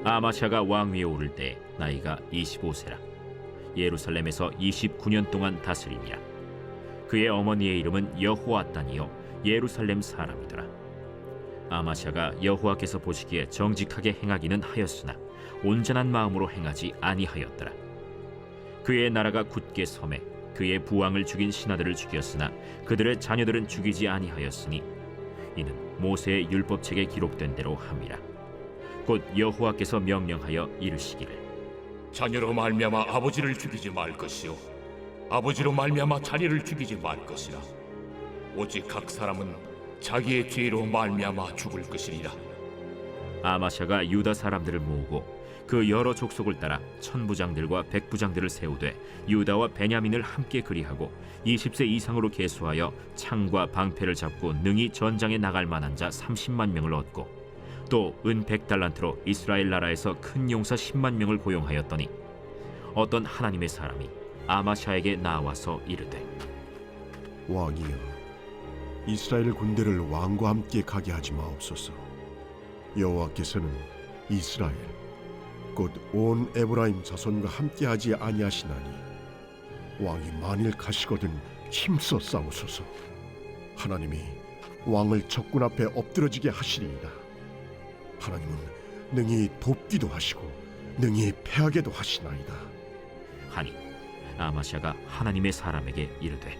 아마샤가 왕위에 오를 때 나이가 25세라. 예루살렘에서 29년 동안 다스리니라. 그의 어머니의 이름은 여호아단이요 예루살렘 사람이더라. 아마샤가 여호와께서 보시기에 정직하게 행하기는 하였으나 온전한 마음으로 행하지 아니하였더라. 그의 나라가 굳게 섬에 그의 부왕을 죽인 신하들을 죽였으나 그들의 자녀들은 죽이지 아니하였으니 이는 모세의 율법책에 기록된 대로 함이라. 곧 여호와께서 명령하여 이르시기를 자녀로 말미암아 아버지를 죽이지 말 것이요 아버지로 말미암아 자녀를 죽이지 말 것이라. 오직 각 사람은 자기의 죄로 말미암아 죽을 것이리라. 아마샤가 유다 사람들을 모으고 그 여러 족속을 따라 천부장들과 백부장들을 세우되 유다와 베냐민을 함께 그리하고 20세 이상으로 계수하여 창과 방패를 잡고 능히 전장에 나갈 만한 자 30만 명을 얻고 또 은 100달란트로 이스라엘 나라에서 큰 용사 10만 명을 고용하였더니 어떤 하나님의 사람이 아마샤에게 나와서 이르되 왕이여, 이스라엘 군대를 왕과 함께 가게 하지 마옵소서. 여호와께서는 이스라엘 곧 온 에브라임 자손과 함께하지 아니하시나니 왕이 만일 가시거든 힘써 싸우소서. 하나님이 왕을 적군 앞에 엎드러지게 하시리이다. 하나님은 능히 돕기도 하시고 능히 패하게도 하시나이다 하니 아마샤가 하나님의 사람에게 이르되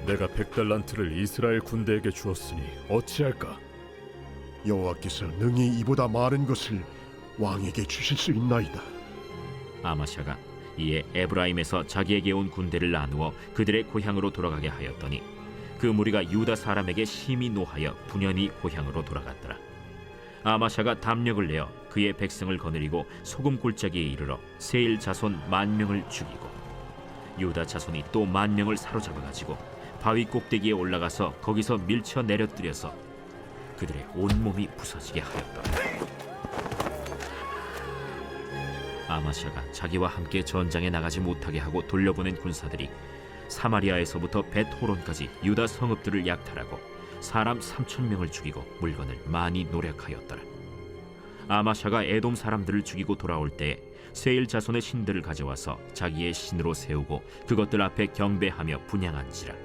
내가 100달란트를 이스라엘 군대에게 주었으니 어찌할까? 여호와께서 능히 이보다 많은 것을 왕에게 주실 수 있나이다. 아마샤가 이에 에브라임에서 자기에게 온 군대를 나누어 그들의 고향으로 돌아가게 하였더니 그 무리가 유다 사람에게 심히 노하여 분연히 고향으로 돌아갔더라. 아마샤가 담력을 내어 그의 백성을 거느리고 소금 골짜기에 이르러 세일 자손 10,000명을 죽이고 유다 자손이 또 10,000명을 사로잡아가지고 바위 꼭대기에 올라가서 거기서 밀쳐 내려뜨려서 그들의 온몸이 부서지게 하였더라. 아마샤가 자기와 함께 전장에 나가지 못하게 하고 돌려보낸 군사들이 사마리아에서부터 벳호론까지 유다 성읍들을 약탈하고 사람 3,000명을 죽이고 물건을 많이 노력하였더라. 아마샤가 에돔 사람들을 죽이고 돌아올 때에 세일 자손의 신들을 가져와서 자기의 신으로 세우고 그것들 앞에 경배하며 분향한지라.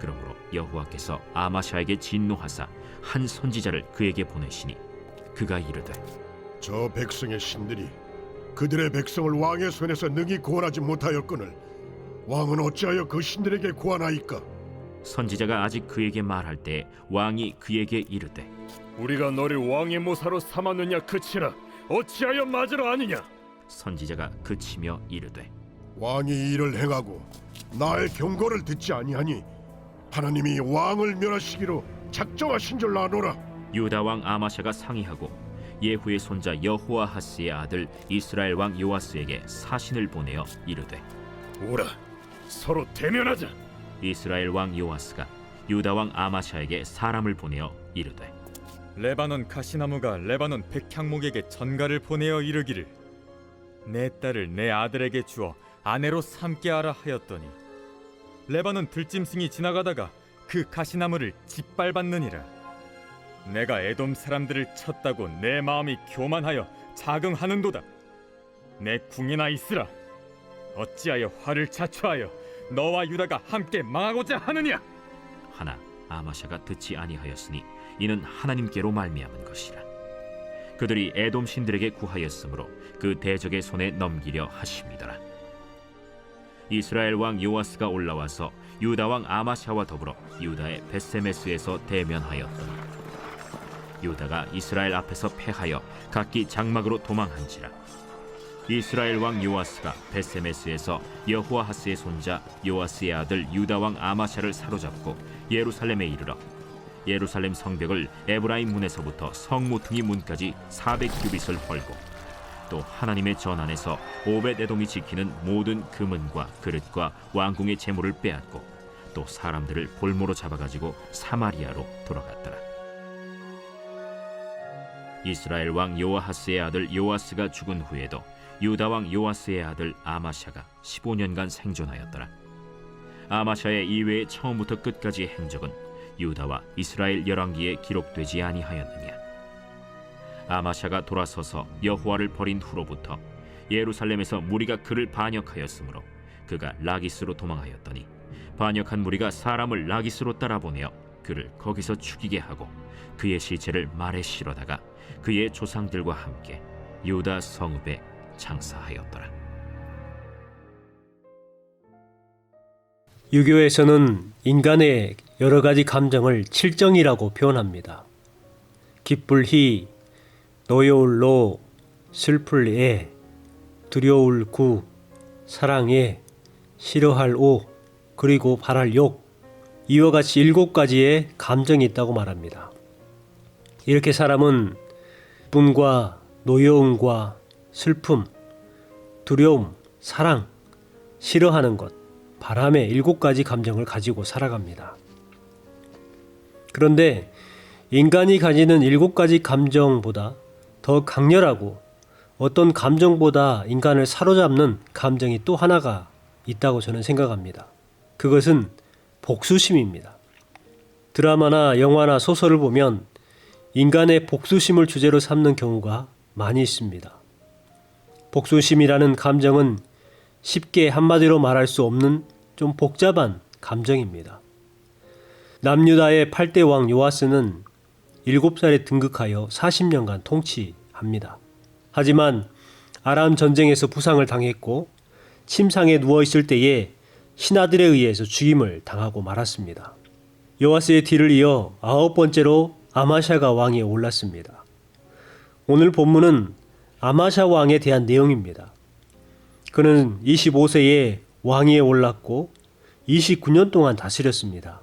그러므로 여호와께서 아마샤에게 진노하사 한 선지자를 그에게 보내시니 그가 이르되 저 백성의 신들이 그들의 백성을 왕의 손에서 능히 구원하지 못하였거늘 왕은 어찌하여 그 신들에게 구하나이까? 선지자가 아직 그에게 말할 때 왕이 그에게 이르되 우리가 너를 왕의 모사로 삼았느냐 그치라. 어찌하여 맞으러 아니냐? 선지자가 그치며 이르되 왕이 이를 행하고 나의 경고를 듣지 아니하니 하나님이 왕을 멸하시기로 작정하신 줄 아노라. 유다 왕 아마샤가 상의하고 예후의 손자 여호아하스의 아들 이스라엘 왕 요아스에게 사신을 보내어 이르되 오라, 서로 대면하자. 이스라엘 왕 요아스가 유다 왕 아마샤에게 사람을 보내어 이르되 레바논 가시나무가 레바논 백향목에게 전가를 보내어 이르기를 내 딸을 내 아들에게 주어 아내로 삼게 하라 하였더니 레바논 들짐승이 지나가다가 그 가시나무를 짓밟았느니라. 내가 에돔 사람들을 쳤다고 내 마음이 교만하여 자긍하는도다. 내 궁이나 있으라. 어찌하여 화를 자초하여 너와 유다가 함께 망하고자 하느냐? 하나 아마샤가 듣지 아니하였으니 이는 하나님께로 말미암은 것이라. 그들이 에돔 신들에게 구하였으므로 그 대적의 손에 넘기려 하심이더라. 이스라엘 왕 요아스가 올라와서 유다 왕 아마샤와 더불어 유다의 벳세메스에서 대면하였더니 유다가 이스라엘 앞에서 패하여 각기 장막으로 도망한지라. 이스라엘 왕 요아스가 벳세메스에서 여호아하스의 손자 요아스의 아들 유다 왕 아마샤를 사로잡고 예루살렘에 이르러 예루살렘 성벽을 에브라임 문에서부터 성 모퉁이 문까지 400규빗을 헐고 또 하나님의 전 안에서 오벳에돔이 지키는 모든 금은과 그릇과 왕궁의 재물을 빼앗고 또 사람들을 볼모로 잡아가지고 사마리아로 돌아갔더라. 이스라엘 왕 요아하스의 아들 요아스가 죽은 후에도 유다 왕 요아스의 아들 아마샤가 15년간 생존하였더라. 아마샤의 이외의 처음부터 끝까지 행적은 유다와 이스라엘 열왕기에 기록되지 아니하였느냐. 아마샤가 돌아서서 여호와를 버린 후로부터 예루살렘에서 무리가 그를 반역하였으므로 그가 라기스로 도망하였더니 반역한 무리가 사람을 라기스로 따라보내어 그를 거기서 죽이게 하고 그의 시체를 말에 실어다가 그의 조상들과 함께 유다 성읍에 장사하였더라. 유교에서는 인간의 여러 가지 감정을 칠정이라고 표현합니다. 기쁠 희, 노여울 노, 슬플 애, 두려울 구, 사랑해, 싫어할 오, 그리고 바랄 욕, 이와 같이 7가지의 감정이 있다고 말합니다. 이렇게 사람은 기쁨과 노여움과 슬픔, 두려움, 사랑, 싫어하는 것, 바람의 7가지 감정을 가지고 살아갑니다. 그런데 인간이 가지는 7가지 감정보다 더 강렬하고 어떤 감정보다 인간을 사로잡는 감정이 또 하나가 있다고 저는 생각합니다. 그것은 복수심입니다. 드라마나 영화나 소설을 보면 인간의 복수심을 주제로 삼는 경우가 많이 있습니다. 복수심이라는 감정은 쉽게 한마디로 말할 수 없는 좀 복잡한 감정입니다. 남유다의 8대 왕 요아스는 7살에 등극하여 40년간 통치합니다. 하지만 아람 전쟁에서 부상을 당했고 침상에 누워있을 때에 신하들에 의해서 죽임을 당하고 말았습니다. 요아스의 뒤를 이어 9번째로 아마샤가 왕위에 올랐습니다. 오늘 본문은 아마샤 왕에 대한 내용입니다. 그는 25세에 왕위에 올랐고 29년 동안 다스렸습니다.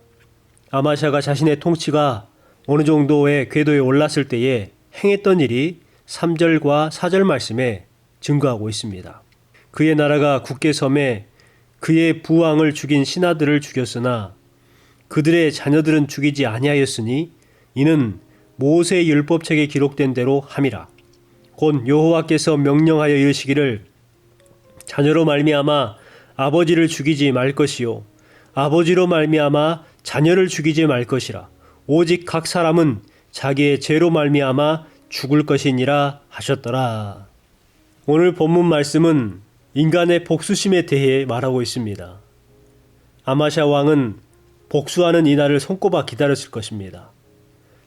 아마샤가 자신의 통치가 어느 정도의 궤도에 올랐을 때에 행했던 일이 3절과 4절 말씀에 증거하고 있습니다. 그의 나라가 굳게 섬에 그의 부왕을 죽인 신하들을 죽였으나 그들의 자녀들은 죽이지 아니하였으니 이는 모세의 율법책에 기록된 대로 함이라. 곧 여호와께서 명령하여 이르시기를 자녀로 말미암아 아버지를 죽이지 말 것이요 아버지로 말미암아 자녀를 죽이지 말 것이라. 오직 각 사람은 자기의 죄로 말미암아 죽을 것이니라 하셨더라. 오늘 본문 말씀은 인간의 복수심에 대해 말하고 있습니다. 아마샤 왕은 복수하는 이날을 손꼽아 기다렸을 것입니다.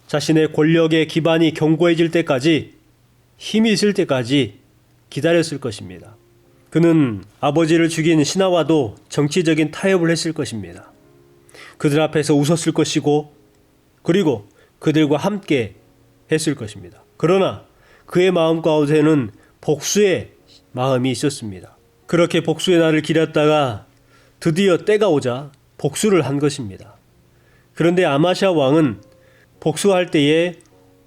자신의 권력의 기반이 견고해질 때까지, 힘이 있을 때까지 기다렸을 것입니다. 그는 아버지를 죽인 신하와도 정치적인 타협을 했을 것입니다. 그들 앞에서 웃었을 것이고 그리고 그들과 함께 했을 것입니다. 그러나 그의 마음 가운데는 복수의 마음이 있었습니다. 그렇게 복수의 날을 기다렸다가 드디어 때가 오자 복수를 한 것입니다. 그런데 아마샤 왕은 복수할 때에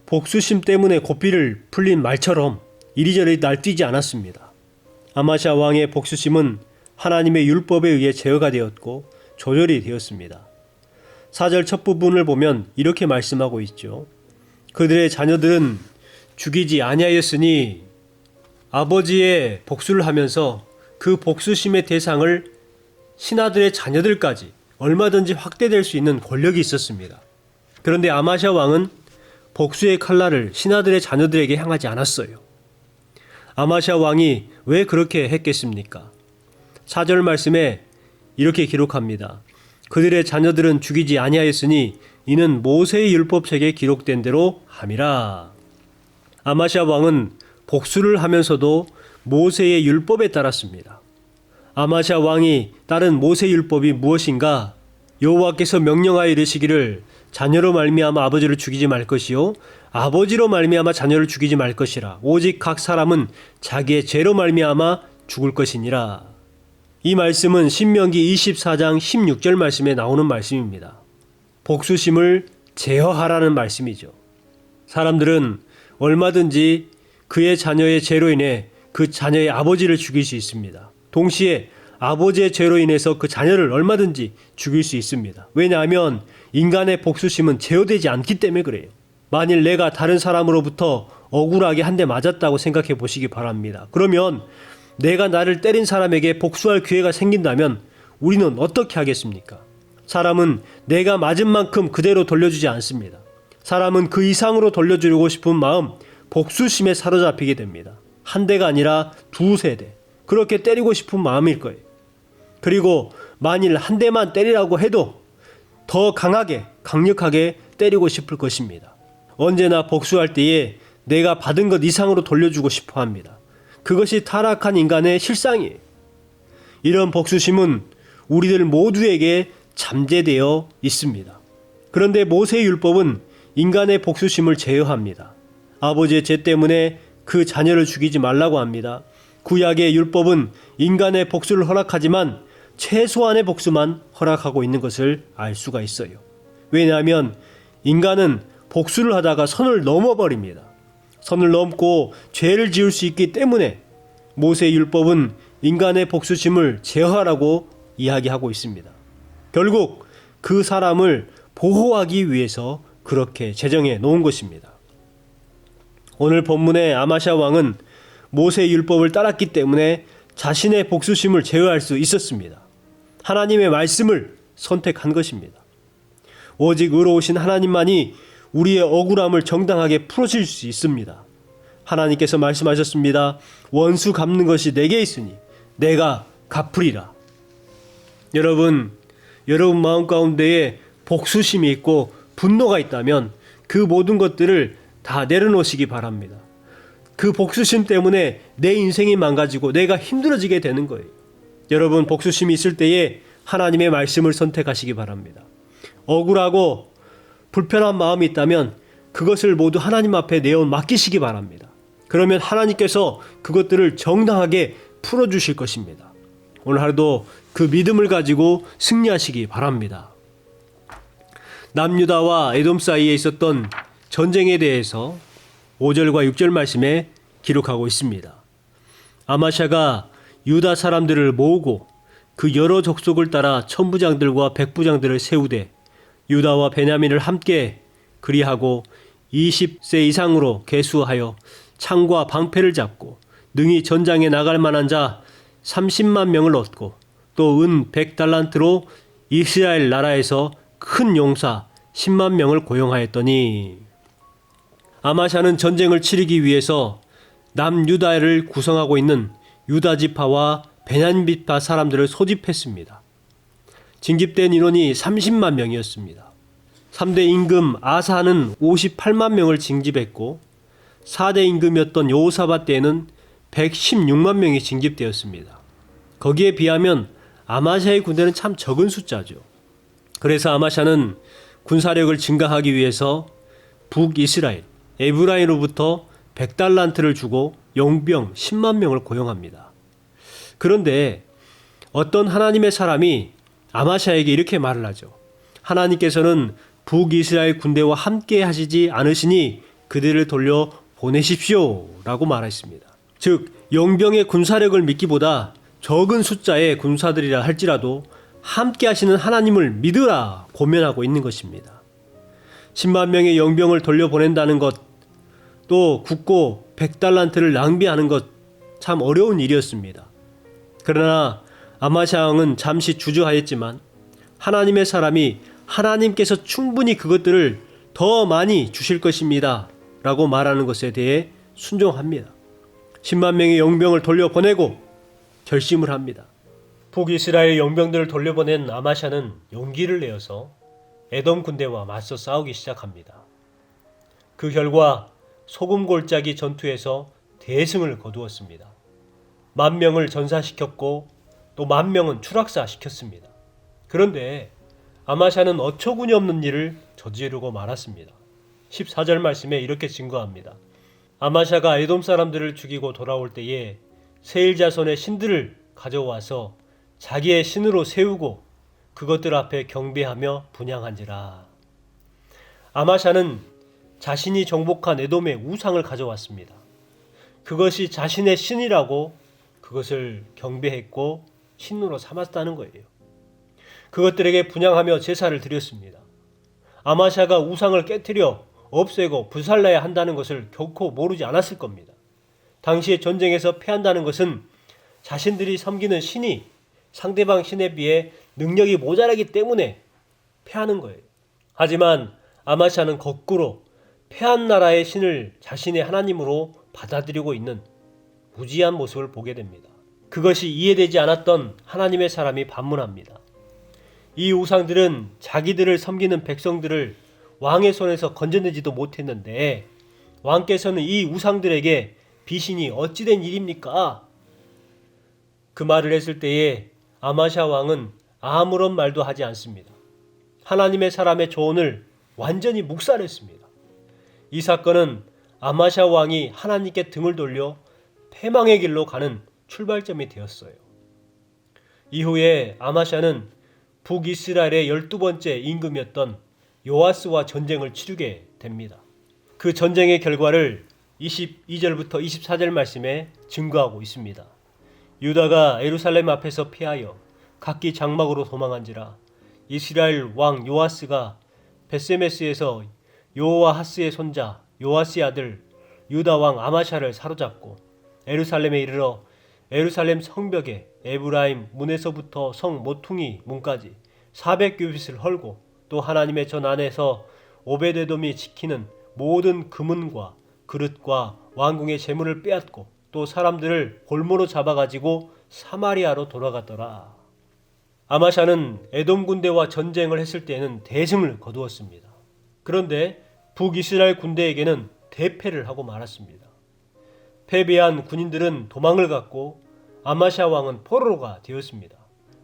복수심 때문에 고삐를 풀린 말처럼 이리저리 날뛰지 않았습니다. 아마샤 왕의 복수심은 하나님의 율법에 의해 제어가 되었고 조절이 되었습니다. 4절 첫 부분을 보면 이렇게 말씀하고 있죠. 그들의 자녀들은 죽이지 아니하였으니 아버지의 복수를 하면서 그 복수심의 대상을 신하들의 자녀들까지 얼마든지 확대될 수 있는 권력이 있었습니다. 그런데 아마샤 왕은 복수의 칼날을 신하들의 자녀들에게 향하지 않았어요. 아마샤 왕이 왜 그렇게 했겠습니까? 4절 말씀에 이렇게 기록합니다. 그들의 자녀들은 죽이지 아니하였으니 이는 모세의 율법책에 기록된 대로 함이라. 아마샤 왕은 복수를 하면서도 모세의 율법에 따랐습니다. 아마샤 왕이 따른 모세의 율법이 무엇인가? 여호와께서 명령하여 이르시기를 자녀로 말미암아 아버지를 죽이지 말 것이요 아버지로 말미암아 자녀를 죽이지 말 것이라. 오직 각 사람은 자기의 죄로 말미암아 죽을 것이니라. 이 말씀은 신명기 24장 16절 말씀에 나오는 말씀입니다. 복수심을 제어하라는 말씀이죠. 사람들은 얼마든지 그의 자녀의 죄로 인해 그 자녀의 아버지를 죽일 수 있습니다. 동시에 아버지의 죄로 인해서 그 자녀를 얼마든지 죽일 수 있습니다. 왜냐하면 인간의 복수심은 제어되지 않기 때문에 그래요. 만일 내가 다른 사람으로부터 억울하게 한 대 맞았다고 생각해 보시기 바랍니다. 그러면 내가 나를 때린 사람에게 복수할 기회가 생긴다면 우리는 어떻게 하겠습니까? 사람은 내가 맞은 만큼 그대로 돌려주지 않습니다. 사람은 그 이상으로 돌려주려고 싶은 마음, 복수심에 사로잡히게 됩니다. 한 대가 아니라 두세 대. 그렇게 때리고 싶은 마음일 거예요. 그리고 만일 한 대만 때리라고 해도 더 강하게, 강력하게 때리고 싶을 것입니다. 언제나 복수할 때에 내가 받은 것 이상으로 돌려주고 싶어 합니다. 그것이 타락한 인간의 실상이에요. 이런 복수심은 우리들 모두에게 잠재되어 있습니다. 그런데 모세의 율법은 인간의 복수심을 제어합니다. 아버지의 죄 때문에 그 자녀를 죽이지 말라고 합니다. 구약의 율법은 인간의 복수를 허락하지만 최소한의 복수만 허락하고 있는 것을 알 수가 있어요. 왜냐하면 인간은 복수를 하다가 선을 넘어버립니다. 선을 넘고 죄를 지을 수 있기 때문에 모세의 율법은 인간의 복수심을 제어하라고 이야기하고 있습니다. 결국 그 사람을 보호하기 위해서 그렇게 제정해 놓은 것입니다. 오늘 본문의 아마샤 왕은 모세의 율법을 따랐기 때문에 자신의 복수심을 제어할 수 있었습니다. 하나님의 말씀을 선택한 것입니다. 오직 의로우신 하나님만이 우리의 억울함을 정당하게 풀어줄 수 있습니다. 하나님께서 말씀하셨습니다. 원수 갚는 것이 내게 있으니 내가 갚으리라. 여러분 마음 가운데에 복수심이 있고 분노가 있다면 그 모든 것들을 다 내려놓으시기 바랍니다. 그 복수심 때문에 내 인생이 망가지고 내가 힘들어지게 되는 거예요. 여러분 복수심이 있을 때에 하나님의 말씀을 선택하시기 바랍니다. 억울하고 불편한 마음이 있다면 그것을 모두 하나님 앞에 내어 맡기시기 바랍니다. 그러면 하나님께서 그것들을 정당하게 풀어주실 것입니다. 오늘 하루도 그 믿음을 가지고 승리하시기 바랍니다. 남유다와 에돔 사이에 있었던 전쟁에 대해서 5절과 6절 말씀에 기록하고 있습니다. 아마샤가 유다 사람들을 모으고 그 여러 족속을 따라 천부장들과 백부장들을 세우되 유다와 베냐민을 함께 그리하고 20세 이상으로 계수하여 창과 방패를 잡고 능히 전장에 나갈 만한 자 30만 명을 얻고 또 은 100달란트로 이스라엘 나라에서 큰 용사 10만 명을 고용하였더니 아마샤는 전쟁을 치르기 위해서 남유다를 구성하고 있는 유다 지파와 베냐민 지파 사람들을 소집했습니다. 징집된 인원이 30만 명이었습니다. 3대 임금 아사는 58만 명을 징집했고 4대 임금이었던 여호사밧 때에는 116만 명이 징집되었습니다. 거기에 비하면 아마샤의 군대는 참 적은 숫자죠. 그래서 아마샤는 군사력을 증강하기 위해서 북이스라엘 에브라임으로부터 100달란트를 주고 용병 10만 명을 고용합니다. 그런데 어떤 하나님의 사람이 아마샤에게 이렇게 말을 하죠. 하나님께서는 북이스라엘 군대와 함께 하시지 않으시니 그들을 돌려 보내십시오 라고 말했습니다. 즉 용병의 군사력을 믿기보다 적은 숫자의 군사들이라 할지라도 함께 하시는 하나님을 믿으라 고면하고 있는 것입니다. 10만 명의 용병을 돌려보낸다는 것, 또 굳고 100달란트를 낭비하는 것 참 어려운 일이었습니다. 그러나 아마샤 왕은 잠시 주저하였지만 하나님의 사람이 하나님께서 충분히 그것들을 더 많이 주실 것입니다 라고 말하는 것에 대해 순종합니다. 10만 명의 용병을 돌려보내고 결심을 합니다. 북이스라엘 용병들을 돌려보낸 아마샤는 용기를 내어서 에돔 군대와 맞서 싸우기 시작합니다. 그 결과 소금골짜기 전투에서 대승을 거두었습니다. 10,000명을 전사시켰고 또 10,000명은 추락사시켰습니다. 그런데 아마샤는 어처구니 없는 일을 저지르고 말았습니다. 14절 말씀에 이렇게 증거합니다. 아마샤가 에돔 사람들을 죽이고 돌아올 때에 세일 자손의 신들을 가져와서 자기의 신으로 세우고 그것들 앞에 경배하며 분향한지라. 아마샤는 자신이 정복한 에돔의 우상을 가져왔습니다. 그것이 자신의 신이라고 그것을 경배했고 신으로 삼았다는 거예요. 그것들에게 분향하며 제사를 드렸습니다. 아마샤가 우상을 깨뜨려 없애고 불살라야 한다는 것을 결코 모르지 않았을 겁니다. 당시에 전쟁에서 패한다는 것은 자신들이 섬기는 신이 상대방 신에 비해 능력이 모자라기 때문에 패하는 거예요. 하지만 아마샤는 거꾸로 패한 나라의 신을 자신의 하나님으로 받아들이고 있는 무지한 모습을 보게 됩니다. 그것이 이해되지 않았던 하나님의 사람이 반문합니다. 이 우상들은 자기들을 섬기는 백성들을 왕의 손에서 건져내지도 못했는데 왕께서는 이 우상들에게 비신이 어찌된 일입니까? 그 말을 했을 때에 아마샤 왕은 아무런 말도 하지 않습니다. 하나님의 사람의 조언을 완전히 묵살했습니다. 이 사건은 아마샤 왕이 하나님께 등을 돌려 패망의 길로 가는 출발점이 되었어요. 이후에 아마샤는 북이스라엘의 12번째 임금이었던 요아스와 전쟁을 치르게 됩니다. 그 전쟁의 결과를 22절부터 24절 말씀에 증거하고 있습니다. 유다가 예루살렘 앞에서 피하여 각기 장막으로 도망한지라 이스라엘 왕 요아스가 벳세메스에서 요아하스의 손자 요아스의 아들 유다 왕 아마샤를 사로잡고 예루살렘에 이르러 예루살렘 성벽에 에브라임 문에서부터 성 모퉁이 문까지 400규빗을 헐고 또 하나님의 전 안에서 오베데돔이 지키는 모든 금은과 그릇과 왕궁의 재물을 빼앗고 또 사람들을 골모로 잡아가지고 사마리아로 돌아갔더라. 아마샤는 에돔 군대와 전쟁을 했을 때에는 대승을 거두었습니다. 그런데 북이스라엘 군대에게는 대패를 하고 말았습니다. 패배한 군인들은 도망을 갔고 아마샤 왕은 포로가 되었습니다.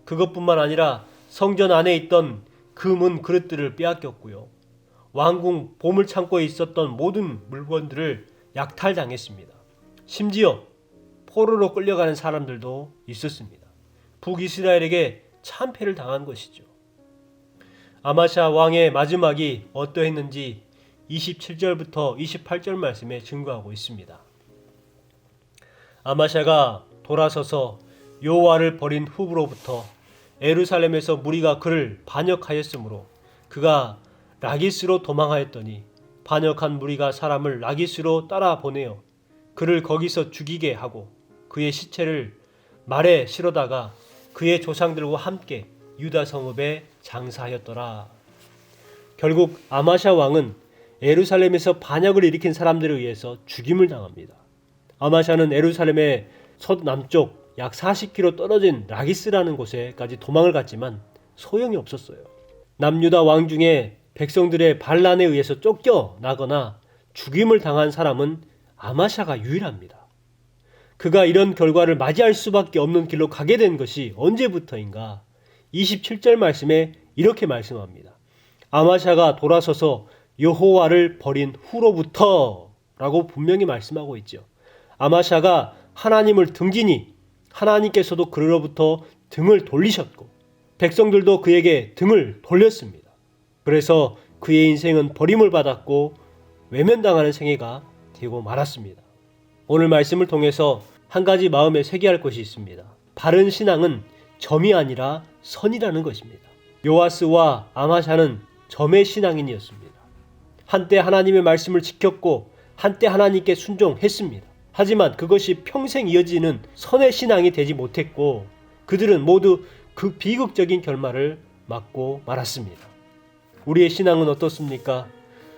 그것뿐만 아니라 성전 안에 있던 금은 그릇들을 빼앗겼고요. 왕궁 보물창고에 있었던 모든 물건들을 약탈당했습니다. 심지어 포로로 끌려가는 사람들도 있었습니다. 북이스라엘에게 참패를 당한 것이죠. 아마샤 왕의 마지막이 어떠했는지 27절부터 28절 말씀에 증거하고 있습니다. 아마샤가 돌아서서 여호와를 버린 후로부터 예루살렘에서 무리가 그를 반역하였으므로 그가 라기스로 도망하였더니 반역한 무리가 사람을 라기스로 따라 보내어 그를 거기서 죽이게 하고 그의 시체를 말에 실어다가 그의 조상들과 함께 유다 성읍에 장사하였더라. 결국 아마샤 왕은 예루살렘에서 반역을 일으킨 사람들에 의해서 죽임을 당합니다. 아마샤는 예루살렘의 서남쪽 약 40km 떨어진 라기스라는 곳에까지 도망을 갔지만 소용이 없었어요. 남유다 왕 중에 백성들의 반란에 의해서 쫓겨나거나 죽임을 당한 사람은 아마샤가 유일합니다. 그가 이런 결과를 맞이할 수밖에 없는 길로 가게 된 것이 언제부터인가? 27절 말씀에 이렇게 말씀합니다. 아마샤가 돌아서서 여호와를 버린 후로부터 라고 분명히 말씀하고 있죠. 아마샤가 하나님을 등지니 하나님께서도 그로부터 등을 돌리셨고 백성들도 그에게 등을 돌렸습니다. 그래서 그의 인생은 버림을 받았고 외면당하는 생애가 되고 말았습니다. 오늘 말씀을 통해서 한 가지 마음에 새겨야 할 것이 있습니다. 바른 신앙은 점이 아니라 선이라는 것입니다. 요아스와 아마샤는 점의 신앙인이었습니다. 한때 하나님의 말씀을 지켰고 한때 하나님께 순종했습니다. 하지만 그것이 평생 이어지는 선의 신앙이 되지 못했고 그들은 모두 그 비극적인 결말을 맞고 말았습니다. 우리의 신앙은 어떻습니까?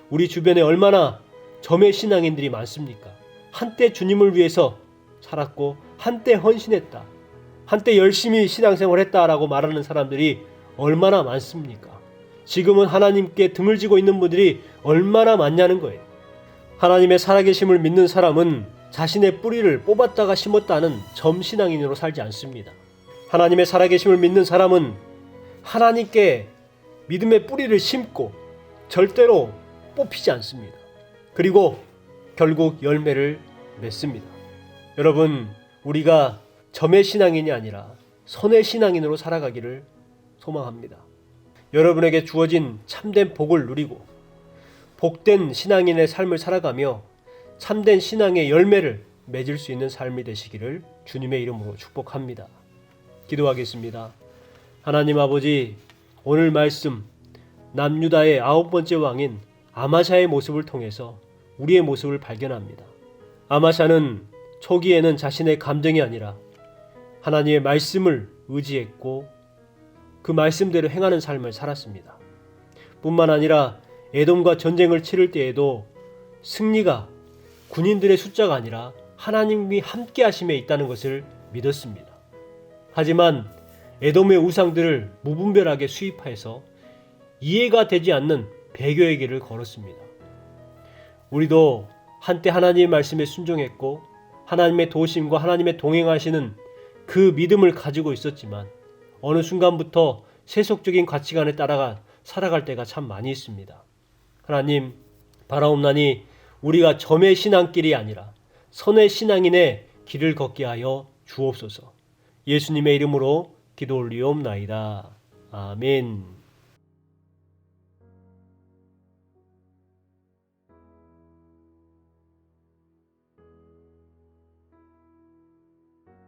우리 주변에 얼마나 점의 신앙인들이 많습니까? 한때 주님을 위해서 살았고 한때 헌신했다. 한때 열심히 신앙생활했다라고 말하는 사람들이 얼마나 많습니까? 지금은 하나님께 등을 지고 있는 분들이 얼마나 많냐는 거예요. 하나님의 살아계심을 믿는 사람은 자신의 뿌리를 뽑았다가 심었다는 점신앙인으로 살지 않습니다. 하나님의 살아계심을 믿는 사람은 하나님께 믿음의 뿌리를 심고 절대로 뽑히지 않습니다. 그리고 결국 열매를 맺습니다. 여러분, 우리가 점의 신앙인이 아니라 선의 신앙인으로 살아가기를 소망합니다. 여러분에게 주어진 참된 복을 누리고 복된 신앙인의 삶을 살아가며 참된 신앙의 열매를 맺을 수 있는 삶이 되시기를 주님의 이름으로 축복합니다. 기도하겠습니다. 하나님 아버지, 오늘 말씀 남유다의 9번째 왕인 아마샤의 모습을 통해서 우리의 모습을 발견합니다. 아마샤는 초기에는 자신의 감정이 아니라 하나님의 말씀을 의지했고 그 말씀대로 행하는 삶을 살았습니다. 뿐만 아니라 에돔과 전쟁을 치를 때에도 승리가 군인들의 숫자가 아니라 하나님이 함께 하심에 있다는 것을 믿었습니다. 하지만 에돔의 우상들을 무분별하게 수입해서 이해가 되지 않는 배교의 길을 걸었습니다. 우리도 한때 하나님의 말씀에 순종했고 하나님의 도우심과 하나님의 동행하시는 그 믿음을 가지고 있었지만 어느 순간부터 세속적인 가치관에 따라가 살아갈 때가 참 많이 있습니다. 하나님, 바라옵나니 우리가 점의 신앙길이 아니라 선의 신앙인의 길을 걷게 하여 주옵소서. 예수님의 이름으로 기도 올리옵나이다. 아멘.